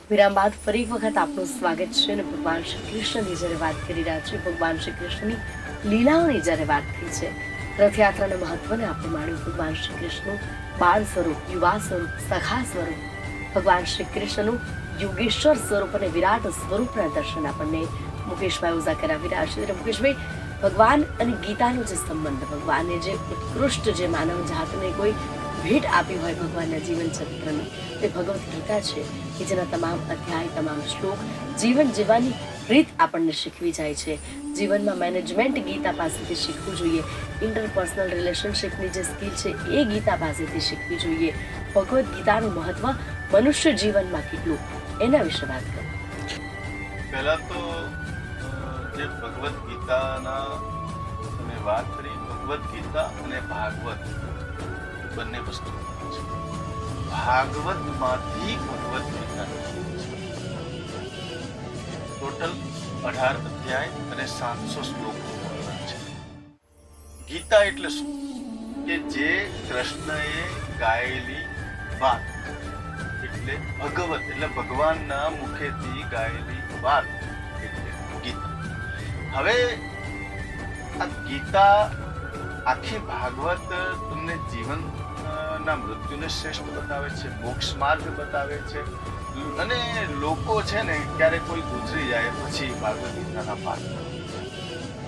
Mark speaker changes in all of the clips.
Speaker 1: વિરામ બાદ ફરી એક વખત આપનું સ્વાગત છે અને ભગવાન શ્રી કૃષ્ણની જ્યારે વાત કરી રહ્યા છીએ, ભગવાન શ્રી કૃષ્ણની લીલાઓની જ્યારે વાત થઈ છે, રથયાત્રાના મહત્વને આપણે માણ્યું. ભગવાન શ્રી કૃષ્ણનું બાળ સ્વરૂપ, યુવા સ્વરૂપ, સખા સ્વરૂપ, ભગવાન શ્રી કૃષ્ણનું યોગેશ્વર સ્વરૂપ અને વિરાટ સ્વરૂપના દર્શન આપણને મુકેશભાઈ ઓઝા કરાવી રહ્યા છે. મુકેશભાઈ, ભગવાન અને ગીતાનો જે સંબંધ, ભગવાને જે ઉત્કૃષ્ટ જે માનવ જાતને કોઈ ભેટ આપી હોય ભગવાનના જીવન ચરિત્રની, તે ભગવદ્ ગીતા છે કે જેના તમામ અધ્યાય, તમામ શ્લોક જીવન જીવવાની રીત આપણને શીખવી જાય છે. જીવનમાં મેનેજમેન્ટ ગીતા પાસેથી શીખવું જોઈએ. ઇન્ટરપર્સનલ રિલેશનશિપની જે સ્કિલ છે એ ગીતા પાસેથી શીખવી જોઈએ. ભગવદ્ ગીતાનું મહત્વ મનુષ્ય જીવનમાં કેટલું, એના વિશે વાત કરો.
Speaker 2: પહેલા તો જે ભગવદ્ ગીતાના તમે વાત કરી, ભગવદ્ ગીતા અને ભાગવત બંને વસ્તુ છે. ભાગવતમાંથી ભગવદ્ ગીતા ટોટલ 18 અધ્યાય અને 700 શ્લોકનું વર્ણન છે. ગીતા એટલે શું? કે જે કૃષ્ણએ ગાયેલી વાત, એટલે ભગવત એટલે ભગવાનના મુખેથી ગાયેલી વાત એટલે ગીતા. હવે આ ગીતા આખી ભાગવત તમને જીવન ના મૃત્યુને શ્રેષ્ઠ બતાવે છે, મોક્ષ માર્ગ બતાવે છે. અને લોકો છે ને ક્યારે કોઈ ગુજરી જાય પછી ભાગવત ગીતાના પાઠ કરે.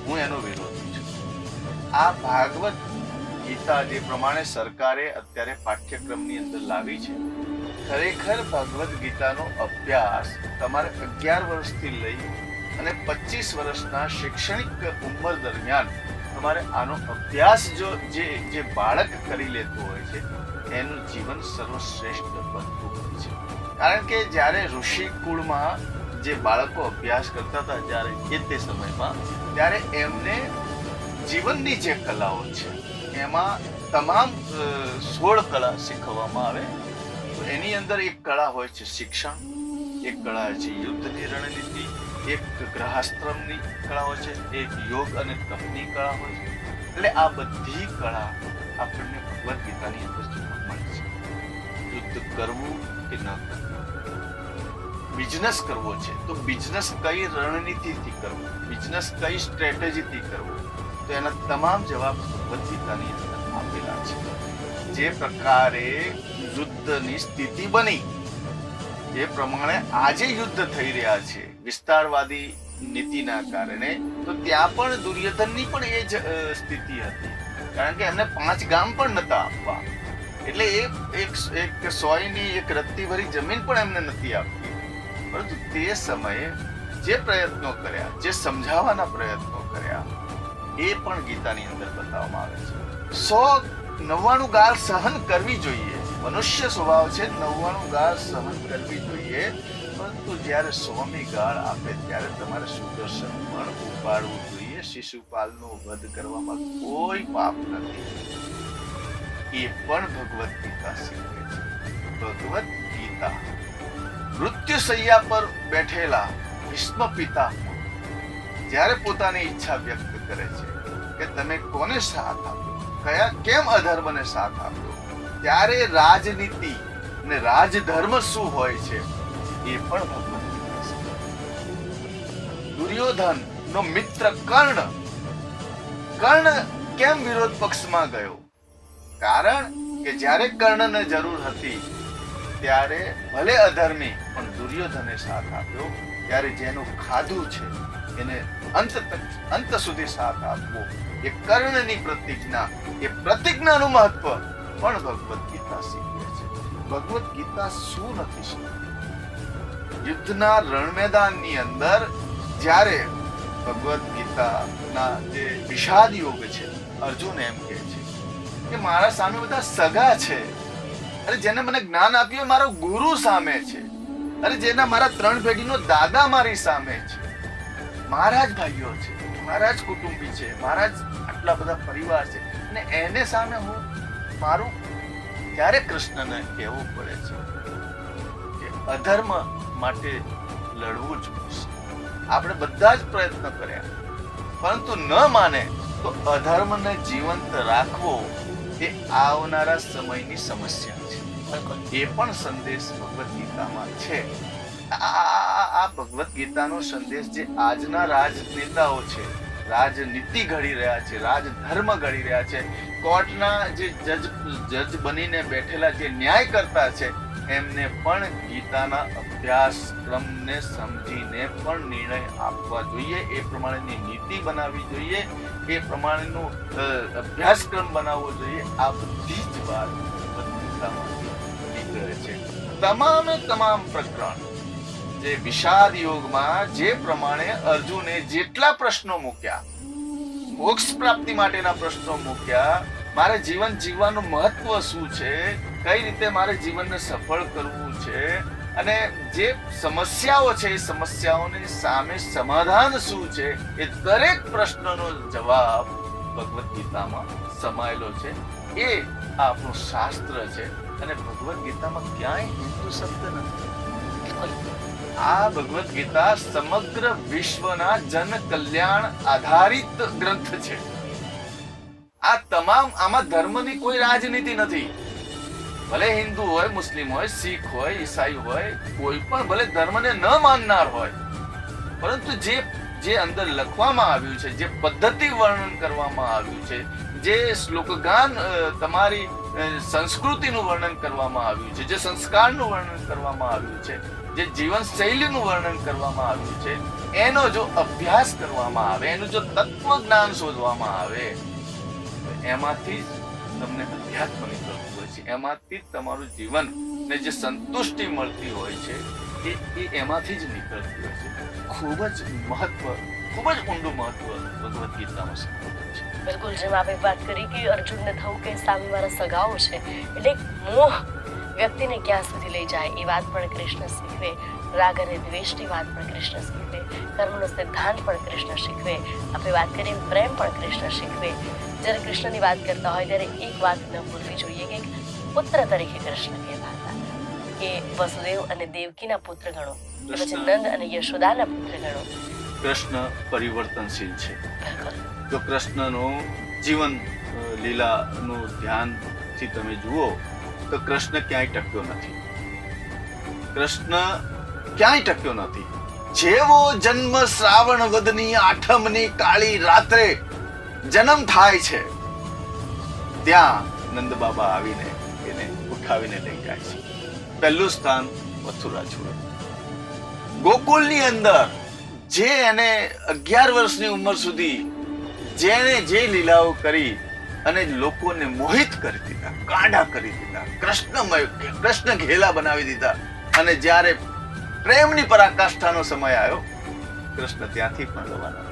Speaker 2: હું એનો વિરોધી છું. આ ભાગવત ગીતા જે પ્રમાણે સરકારે અત્યારે પાઠ્યક્રમની અંદર લાવી છે, ખરેખર ભગવદ્ ગીતાનો અભ્યાસ તમારે 11 વર્ષથી લઈ અને 25 વર્ષના શૈક્ષણિક ઉંમર દરમિયાન તમારે આનો અભ્યાસ જે બાળક કરી લેતું હોય છે, એનું જીવન સર્વશ્રેષ્ઠ બનતું હોય છે. કારણ કે જ્યારે ઋષિ કુળમાં જે બાળકો અભ્યાસ કરતા હતા જ્યારે તે સમયમાં, ત્યારે એમને જીવનની જે કલાઓ છે એમાં તમામ 16 કળા શીખવવામાં આવે. તો એની અંદર એક કળા હોય છે શિક્ષણ, એક કળા છે યુદ્ધની રણનીતિ, એક ગ્રહાસ્ત્રમની કળા હોય છે, એક યોગ અને તપની કળા હોય છે. એટલે આ બધી કળા આપણને ભગવદ્ ગીતાની અંદર જોવા મળે છે. યુદ્ધ કરવું કે ન કરવું, બિઝનેસ કરવો છે તો બિઝનેસ કઈ રણનીતિથી કરવો, બિઝનેસ કઈ સ્ટ્રેટેજીથી કરવો, તો એના તમામ જવાબ ભગવદ્ ગીતાની અંદર આપેલા છે. જે પ્રકારે યુદ્ધની સ્થિતિ બની, જે પ્રમાણે આજે યુદ્ધ થઈ રહ્યા છે વિસ્તારવાદી નીતિના કારણે, તો ત્યાં પણ દુર્યોધનની પણ એ જ સ્થિતિ હતી. કારણ કે એમને 5 ગામ પણ નતા આપવા, એટલે એક સોયની એક રત્તી ભરી જમીન પણ એમને નથી આપી. પરંતુ તે સમયે જે પ્રયત્નો કર્યા, જે સમજાવવાના પ્રયત્નો કર્યા, એ પણ ગીતાની અંદર બતાવવામાં આવે છે. 199 ગાળ સહન કરવી જોઈએ. મનુષ્ય સ્વભાવ છે 99 ગાળ સહન કરવી જોઈએ. પરંતુ જ્યારે 100મી ગાળ આપે ત્યારે તમારે સુદર્શન પણ ઉપાડવું જોઈએ. શિશુપાલનો વધ કરવામાં કોઈ પાપ નથી. એ પણ ભગવદ્ ગીતા શીખવે છે. ભગવદ્ ગીતા મૃત્યુશૈયા પર બેઠેલા ભીષ્મ પિતામહ જ્યારે પોતાની ઈચ્છા વ્યક્ત કરે છે કે તમે કોને સાથ આપ્યો, કેમ અધર્મને સાથ આપ્યો, ત્યારે રાજનીતિ અને રાજધર્મ શું હોય છે એ પણ ભગવદ્ ગીતા શીખવે. દુર્યોધન નો મિત્ર કર્ણ કેમ વિરોધ પક્ષમાં ગયો? કારણ કે જ્યારે કર્ણને જરૂર હતી ત્યારે ભલે અધર્મી પણ દુર્યોધને સાથ આપ્યો. ત્યારે જેનું ખાધું છે એને અંત સુધી સાથ આપવો, એ કર્ણની પ્રતિજ્ઞા, એ પ્રતિજ્ઞાનું મહત્વ પણ ભગવદ્ ગીતા શીખવે છે. ભગવદ્ ગીતા શું નથી શીખવતી? યુદ્ધના રણમેદાનની અંદર જ્યારે ભગવદ્ ગીતાના જે વિષાદ યોગ છે, અર્જુન એમ કહે છે કે મારા સામે બધા સગા છે, અરે જેને મને જ્ઞાન આપ્યું મારો ગુરુ સામે છે, અરે જેના મારા 3 પેઢીનો દાદા મારી સામે છે, મારા જ ભાઈઓ છે, મારા જ કુટુંબી છે, મારા જ આટલા બધા પરિવાર છે, અને એને સામે હું મારું, ત્યારે કૃષ્ણને કહેવું પડે છે કે અધર્મ માટે લડવું જ પડશે. આપણે બધા જ પ્રયત્ન કર્યા, પરંતુ ન માને તો અધર્મને જીવંત રાખવો એ આવનારા સમયની સમસ્યા છે. એ પણ સંદેશ ભગવદ્ ગીતામાં છે આ ભગવત ગીતાનો સંદેશ જે આજના રાજનેતાઓ છે, રાજનીતિ ઘડી રહ્યા છે, રાજધર્મ ઘડી રહ્યા છે, કોર્ટના જે જજ બનીને બેઠેલા જે ન્યાયકર્તા છે, એમને પણ ગીતાના અભ્યાસક્રમને સમજીને પણ નિર્ણય આપવા જોઈએ, એ પ્રમાણેની નીતિ બનાવવી જોઈએ, એ પ્રમાણેનો અભ્યાસક્રમ બનાવવો જોઈએ. આ બધી જ વાત ભગવદ ગીતામાંથી નીકળે છે. તમામ પ્રકરણ જે વિષાદ યોગમાં જે પ્રમાણે અર્જુને જેટલા પ્રશ્નો મૂક્યા, મોક્ષ પ્રાપ્તિ માટેના પ્રશ્નો મૂક્યા, મારે જીવન જીવવાનું મહત્વ શું છે, કઈ રીતે મારે જીવનને સફળ કરવું છે, અને જે સમસ્યાઓ છે એ સમસ્યાઓની સામે સમાધાન શું છે, એ દરેક પ્રશ્નનો જવાબ ભગવદ ગીતામાં સમાયેલો છે. એ આપણું શાસ્ત્ર છે અને ભગવદ ગીતામાં ક્યાંય હિન્દુ શબ્દ નથી. આ ભગવદ ગીતા સમગ્ર વિશ્વના જન કલ્યાણ આધારિત ગ્રંથ છે. આમાં ધર્મની કોઈ રાજનીતિ નથી. ભલે હિન્દુ હોય, મુસ્લિમ હોય, શીખ હોય, ઈસાઈ હોય, કોઈ પણ ભલે ધર્મને ન માનનાર હોય, પરંતુ જે અંદર લખવામાં આવ્યું છે, જે પદ્ધતિ વર્ણન કરવામાં આવ્યું છે, જે શ્લોકગાન તમારી સંસ્કૃતિનું વર્ણન કરવામાં આવ્યું છે, જે સંસ્કારનું વર્ણન કરવામાં આવ્યું છે, જે જીવન શૈલીનું વર્ણન કરવામાં આવ્યું છે, એનો જો અભ્યાસ કરવામાં આવે, એનું જો તત્વ જ્ઞાન શોધવામાં આવે, એમાંથી તમને અધ્યાત્મ નીકળતું હોય છે, એમાંથી તમારું જીવન ને જે સંતુષ્ટિ મળતી હોય છે એ એમાંથી જ નીકળતી હોય છે. ખૂબ જ ઊંડું મહત્વ ભગવદ ગીતામાં સંબોધન છે.
Speaker 1: બિલકુલ, જેમ આપણે વાત કરી કે અર્જુનને થયું કે સામે મારા સગાઓ છે, એટલે મોહ વ્યક્તિને ક્યાં સુધી લઈ જાય એ વાત પણ કૃષ્ણ શીખવે, રાગ અને દ્વેષની વાત પણ કૃષ્ણ શીખવે, કર્મનો સિદ્ધાંત પણ કૃષ્ણ શીખવે, આપણે વાત કરીએ પ્રેમ પણ કૃષ્ણ શીખવે. જ્યારે કૃષ્ણની વાત કરતા હોય ત્યારે એક વાત ન ભૂલવી જોઈએ કે પુત્ર તરીકે કૃષ્ણ કહેવાતા એ વસુદેવ અને દેવકીના પુત્ર ગણો, પછી નંદ અને યશોદાના પુત્ર ગણો.
Speaker 2: કૃષ્ણ પરિવર્તનશીલ છે. જો કૃષ્ણનું જીવન લીલાનું ધ્યાનથી તમે જુઓ તો કૃષ્ણ ક્યાંય ટક્યો નથી. જેવો જન્મ શ્રાવણ વદની આઠમની કાળી રાત્રે જન્મ થાય છે, ત્યાં નંદ બાબા આવીને એને ઉઠાવીને લઈ જાય છે. પહેલું સ્થાન મથુરા છોડે. ગોકુળની અંદર જે એને 11 વર્ષની ઉંમર સુધી જેને જે લીલાઓ કરી અને લોકોને મોહિત કરી દીધા, કાઢા કરી દીધા, કૃષ્ણ ઘેલા બનાવી દીધા, અને જ્યારે પ્રેમની પરાકાષ્ઠાનો સમય આવ્યો, કૃષ્ણ ત્યાંથી પણ રવાના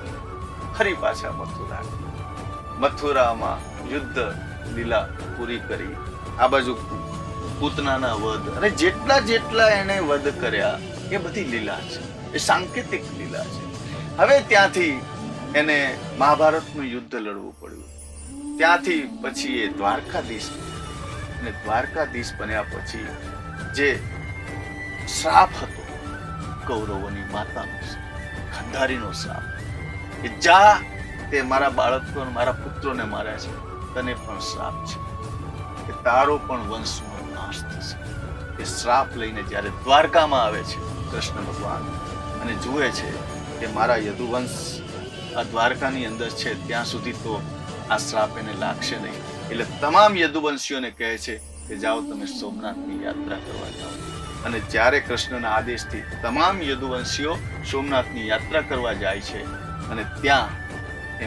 Speaker 2: ફરી પાછા મથુરામાં યુદ્ધ લીલા પૂરી કરી. આ બાજુ પૂતનાના વધ અને જેટલા એને વધ કર્યા એ બધી લીલા છે, એ સાંકેતિક લીલા છે. હવે ત્યાંથી એને મહાભારતનું યુદ્ધ લડવું પડ્યું. ત્યાંથી પછી એ દ્વારકાધીશ, અને દ્વારકાધીશ બન્યા પછી જે શ્રાપ હતો કૌરવોની માતાનો, ગાંધારીનો શ્રાપ, કે જા તે મારા બાળકો મારા પુત્રોને માર્યા છે, તને પણ શ્રાપ છે કે તારો પણ વંશનો નાશ થશે. એ શ્રાપ લઈને જ્યારે દ્વારકામાં આવે છે કૃષ્ણ ભગવાન અને જુએ છે કે મારા યદુવંશ આ દ્વારકાની અંદર છે, ત્યાં સુધી તો આ શ્રાપ એને લાગશે નહીં. એટલે તમામ યદુવંશીઓને કહે છે કે જાઓ તમે સોમનાથની યાત્રા કરવા જાઓ. અને જ્યારે કૃષ્ણના આદેશથી તમામ યદુવંશીઓ સોમનાથની યાત્રા કરવા જાય છે, અને ત્યાં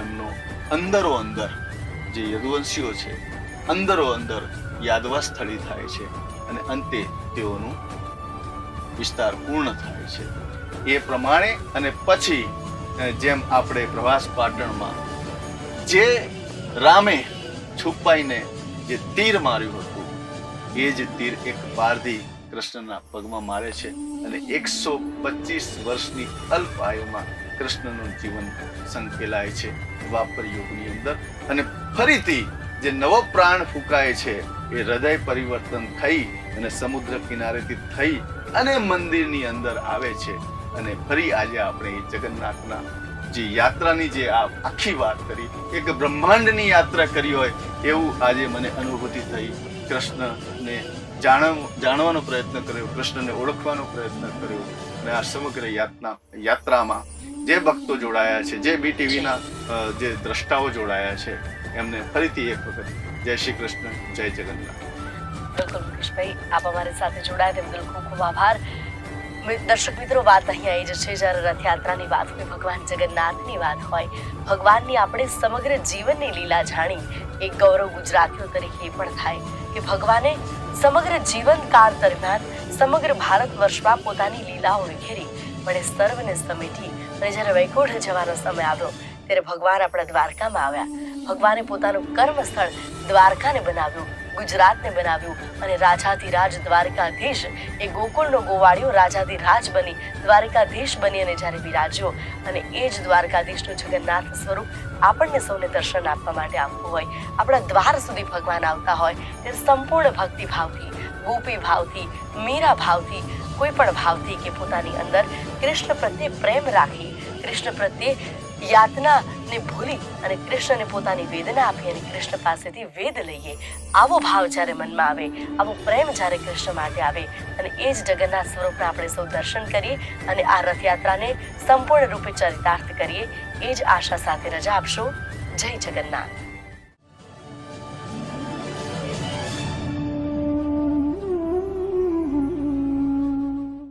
Speaker 2: એમનો અંદરો અંદર જે યદુવંશીઓ છે અંદરો અંદર યાદવા સ્થળી થાય છે, અને અંતે તેઓનું વિસ્તાર પૂર્ણ થાય છે. એ પ્રમાણે અને પછી જેમ આપણે પ્રવાસ પાટણમાં જે રામે છુપાઈને જે તીર માર્યું હતું, એ જ તીર એક પારધી કૃષ્ણના પગમાં મારે છે, અને 125 વર્ષની અલ્પ આયુમાં કૃષ્ણનું જીવન સંકેલાય છે દ્વાપર યુગની અંદર. અને ફરીથી જે નવો પ્રાણ ફૂંકાય છે એ હૃદય પરિવર્તન થઈ અને સમુદ્ર કિનારેથી થઈ અને મંદિરની અંદર આવે છે. અને ફરી આજે આપણે જગન્નાથના જે યાત્રાની જે આ આખી વાત કરી, એક બ્રહ્માંડની યાત્રા કરી હોય એવું આજે મને અનુભૂતિ થઈ. કૃષ્ણને જાણવાનો પ્રયત્ન કર્યો, કૃષ્ણને ઓળખવાનો પ્રયત્ન કર્યો, અને આ સમગ્ર યાત્રામાં જે ભક્તો જોડાયા છે, જે BTVના જે દ્રષ્ટાઓ જોડાયા છે, એમને ફરીથી એક વખત જય શ્રી કૃષ્ણ, જય જગન્નાથ.
Speaker 1: બિલકુલ મુકેશભાઈ, આપ અમારી સાથે જોડાયા તે બદલ ખૂબ ખૂબ આભાર. દર્શક મિત્રો, વાત અહીંયા એ જ છે, જ્યારે રથયાત્રાની વાત હોય, ભગવાન જગન્નાથની વાત હોય, ભગવાનની આપણે સમગ્ર જીવનની લીલા જાણી એક ગૌરવ ગુજરાતીઓ તરીકે એ પણ થાય કે ભગવાને સમગ્ર જીવનકાળ દરમિયાન સમગ્ર ભારત વર્ષમાં પોતાની લીલાઓ વિખેરી પણ એ સર્વને સમેટી અને જ્યારે વૈકુંઠ જવાનો સમય આવ્યો ત્યારે ભગવાન આપણા દ્વારકામાં આવ્યા. ભગવાને પોતાનું કર્મસ્થળ દ્વારકાને બનાવ્યું, ગુજરાતને બનાવ્યું અને રાજાધિરાજ દ્વારકાધીશ એ ગોકુળનો ગોવાળિયો રાજાધિરાજ બની દ્વારકાધીશ બની અને જ્યારે બિરાજ્યો અને એ જ દ્વારકાધીશનું જગન્નાથ સ્વરૂપ આપણને સૌને દર્શન આપવા માટે આપવું હોય, આપણા દ્વાર સુધી ભગવાન આવતા હોય ત્યારે સંપૂર્ણ ભક્તિ ભાવથી, ગોપી ભાવથી, મીરા ભાવથી, કોઈ પણ ભાવથી કે પોતાની અંદર કૃષ્ણ પ્રત્યે પ્રેમ રાખી, કૃષ્ણ પ્રત્યે યાતનાને ભૂલી અને કૃષ્ણને પોતાની વેદના આપી અને કૃષ્ણ પાસેથી વેદ લઈએ, આવો ભાવ જ્યારે મનમાં આવે, આવો પ્રેમ જ્યારે કૃષ્ણ માટે આવે અને એ જ જગન્નાથ સ્વરૂપના આપણે સૌ દર્શન કરીએ અને આ રથયાત્રાને સંપૂર્ણ રૂપે ચરિતાર્થ કરીએ, એ જ આશા સાથે રજા આપશો. જય જગન્નાથ.